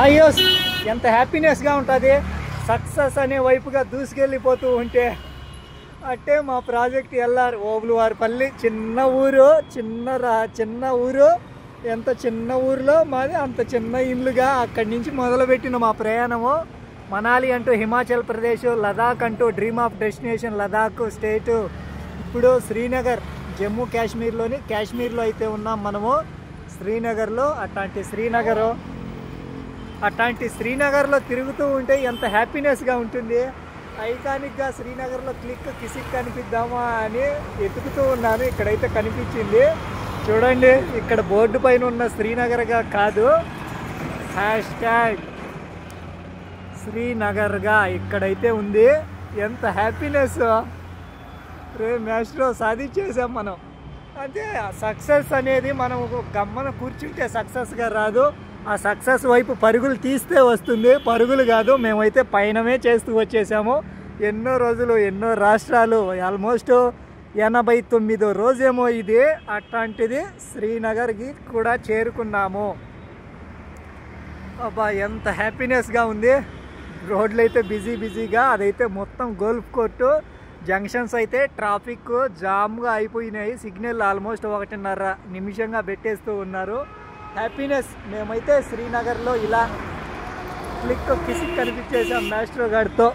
అయ్యో ఎంత హ్యాపీనెస్గా ఉంటుంది సక్సెస్ అనే వైపుగా దూసుకెళ్ళిపోతూ ఉంటే. అంటే మా ప్రాజెక్ట్ ఎల్ఆర్ ఓబులవారిపల్లి చిన్న ఊరు, చిన్న ఊరు. ఎంత చిన్న ఊరిలో మాది అంత చిన్న ఇల్లుగా అక్కడి నుంచి మొదలుపెట్టిన మా ప్రయాణము. మనాలి అంటూ హిమాచల్ ప్రదేశ్, లదాఖ్ అంటూ డ్రీమ్ ఆఫ్ డెస్టినేషన్ లదాఖ్ స్టేటు. ఇప్పుడు శ్రీనగర్ జమ్మూ కాశ్మీర్లో అయితే ఉన్నాం మనము. శ్రీనగర్లో అట్లాంటి శ్రీనగర్లో తిరుగుతూ ఉంటే ఎంత హ్యాపీనెస్గా ఉంటుంది. ఐకానిక్గా శ్రీనగర్లో కిసిక్ కనిపిద్దామా అని వెతుకుతూ ఉన్నాను. ఇక్కడైతే కనిపించింది చూడండి. ఇక్కడ బోర్డు పైన ఉన్న శ్రీనగర్గా కాదు, హ్యాష్ట్యాగ్ శ్రీనగర్గా ఇక్కడైతే ఉంది. ఎంత హ్యాపీనెస్ రే మ్యాచ్లో సాధించేసాం మనం. అంటే సక్సెస్ అనేది మనం గమ్మన కూర్చుంటే సక్సెస్గా రాదు. ఆ సక్సెస్ వైపు పరుగులు తీస్తే వస్తుంది, పరుగులు కాదు. మేమైతే పయనమే చేస్తూ వచ్చేసాము. ఎన్నో రోజులు, ఎన్నో రాష్ట్రాలు, ఆల్మోస్ట్ 89వ రోజేమో ఇది. అట్లాంటిది శ్రీనగర్కి కూడా చేరుకున్నాము. అబ్బా ఎంత హ్యాపీనెస్గా ఉంది. రోడ్లు అయితే బిజీగా, అదైతే మొత్తం గోల్ఫ్ కోర్టు. జంక్షన్స్ అయితే ట్రాఫిక్ జామ్గా అయిపోయినాయి. సిగ్నల్ ఆల్మోస్ట్ 1.5 నిమిషంగా పెట్టేస్తూ ఉన్నారు. హ్యాపీనెస్. మేమైతే శ్రీనగర్లో ఇలా కిసిక్ కనిపించేసాం మాస్టర్ గారితో.